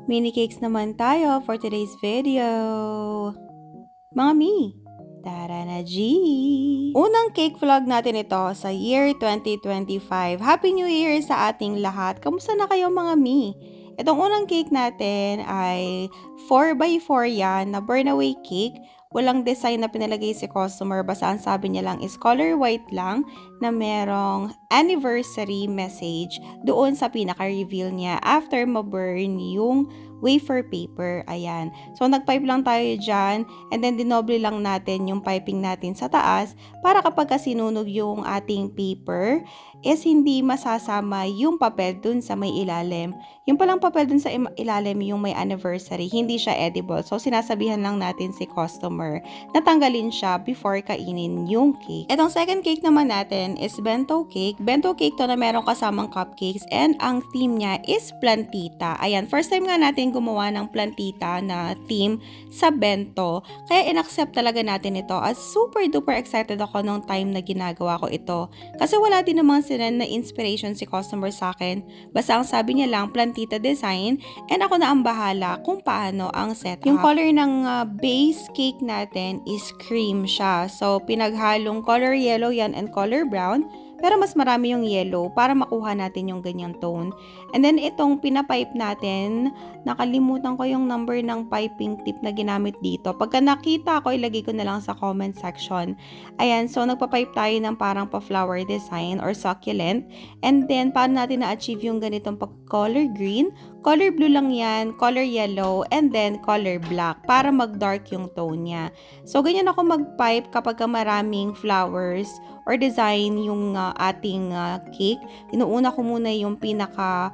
Mini cakes naman tayo for today's video. Mga mi, tara na G! Unang cake vlog natin ito sa year 2025. Happy New Year sa ating lahat. Kamusta na kayo mga mi? Itong unang cake natin ay 4x4 yan na burn away cake. Walang design na pinalagay si customer. Basta ang sabi niya lang is color white lang na merong anniversary message doon sa pinaka-reveal niya after ma-burn yung wafer paper. Ayan. So, nag-pipe lang tayo dyan and then dinoble lang natin yung piping natin sa taas para kapag sinunog yung ating paper is hindi masasama yung papel dun sa may ilalim. Yung palang papel dun sa ilalim yung may anniversary, hindi siya edible. So, sinasabihan lang natin si customer na tanggalin siya before kainin yung cake. Itong second cake naman natin is bento cake. Bento cake to na merong kasamang cupcakes and ang theme niya is plantita. Ayan, first time nga natin gumawa ng plantita na theme sa bento. Kaya in-accept talaga natin ito as super duper excited ako nung time na ginagawa ko ito. Kasi wala din namang sinan na inspiration si customer sa akin. Basta ang sabi niya lang, plantita design, and ako na ang bahala kung paano ang setup. Yung color ng base cake natin is cream siya. So, pinaghalong color yellow yan and color brown. Pero mas marami yung yellow para makuha natin yung ganyang tone. And then itong pinapipe natin, nakalimutan ko yung number ng piping tip na ginamit dito. Pagka nakita ko, ilagay ko na lang sa comment section. Ayan, so nagpapipe tayo ng parang pa-flower design or succulent. And then, paano natin na-achieve yung ganitong pag-color green? Color blue lang yan, color yellow, and then color black para mag-dark yung tone niya. So, ganyan ako mag-pipe kapag maraming flowers or design yung ating cake. Inuuna ko muna yung pinaka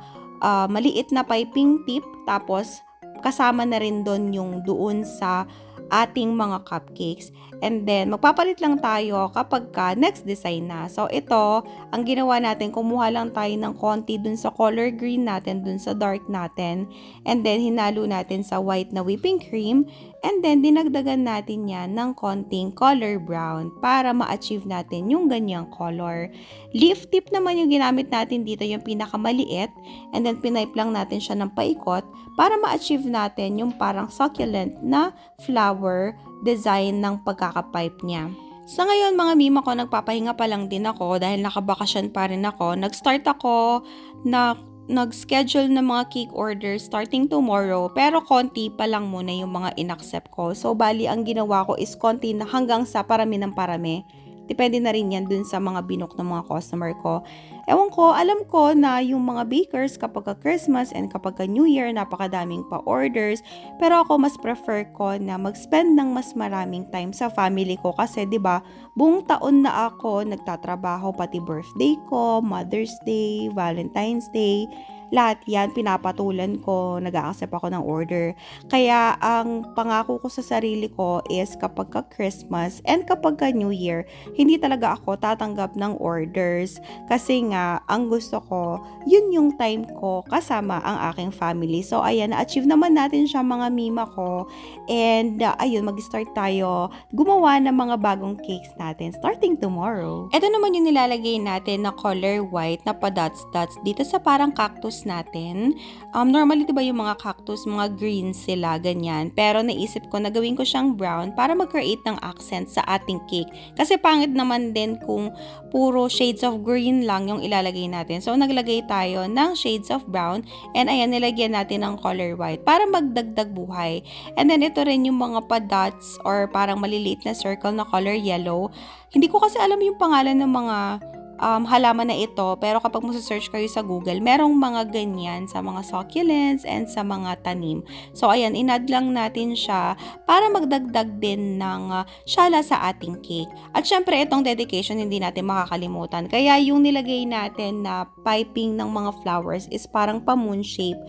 maliit na piping tip, tapos kasama na rin doon sa ating mga cupcakes. And then, magpapalit lang tayo kapag next design na. So, ito, ang ginawa natin, kumuha lang tayo ng konti dun sa color green natin, dun sa dark natin. And then, hinalo natin sa white na whipping cream. And then, dinagdagan natin yan ng konting color brown para ma-achieve natin yung ganyang color. Leaf tip naman yung ginamit natin dito, yung pinakamaliit. And then, pinipe lang natin siya ng paikot para ma-achieve natin yung parang succulent na flower design ng pagkakapipe niya. Sa ngayon mga mima ko, nagpapahinga pa lang din ako dahil nakabakasyon pa rin ako. Nag-start ako na nag-schedule ng mga cake orders starting tomorrow, pero konti pa lang muna yung mga in-accept ko. So, bali, ang ginawa ko is konti na hanggang sa parami ng parami. Depende na rin yan dun sa mga binook ng mga customer ko. Ewan ko, alam ko na yung mga bakers kapag Christmas and kapag New Year, napakadaming pa orders. Pero ako mas prefer ko na mag-spend ng mas maraming time sa family ko kasi 'di ba, buong taon na ako nagtatrabaho, pati birthday ko, Mother's Day, Valentine's Day. Lahat yan, pinapatulan ko, nag-a-accept ako ng order. Kaya, ang pangako ko sa sarili ko is kapag Christmas and kapag New Year, hindi talaga ako tatanggap ng orders. Kasi nga, ang gusto ko, yun yung time ko kasama ang aking family. So, ayan, na-achieve naman natin siya mga mima ko. And, ayun, mag-start tayo gumawa ng mga bagong cakes natin starting tomorrow. Ito naman yung nilalagay natin na color white na pa-dots-dots dito sa parang cactus natin. Normally, diba yung mga cactus, mga green sila, ganyan. Pero naisip ko na gawin ko siyang brown para mag-create ng accent sa ating cake. Kasi pangit naman din kung puro shades of green lang yung ilalagay natin. So, naglagay tayo ng shades of brown and ayan, nilagyan natin ng color white para magdagdag buhay. And then, ito rin yung mga pa-dots or parang maliliit na circle na color yellow. Hindi ko kasi alam yung pangalan ng mga halaman na ito, pero kapag search kayo sa Google, merong mga ganyan sa mga succulents and sa mga tanim. So, ayan, inad lang natin siya para magdagdag din ng syala sa ating cake. At syempre, itong dedication hindi natin makakalimutan. Kaya yung nilagay natin na piping ng mga flowers is parang pa-moon shape.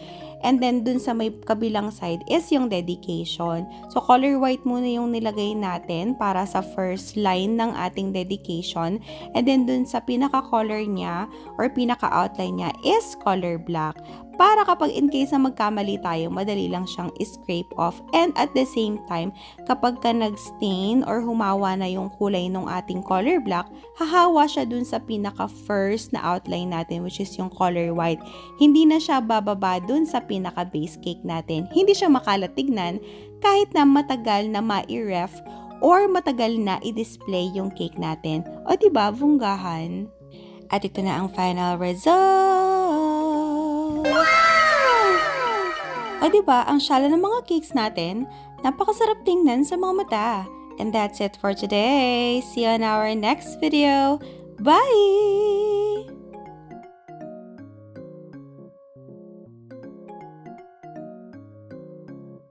And then, dun sa may kabilang side is yung dedication. So, color white muna yung nilagay natin para sa first line ng ating dedication. And then, dun sa pinaka-color niya or pinaka-outline niya is color black. para kapag in case na magkamali tayo, madali lang siyang scrape off. And at the same time, kapag ka nag-stain or humawa na yung kulay ng ating color black, hahawa siya dun sa pinaka-first na outline natin, which is yung color white. Hindi na siya bababa dun sa pinaka-base cake natin. Hindi siya makalat tignan kahit na matagal na ma-ref or matagal na i-display yung cake natin. O diba, bunggahan? At ito na ang final result! Wow! O diba, ang shala ng mga cakes natin, napakasarap tingnan sa mga mata. And that's it for today. See you on our next video. Bye!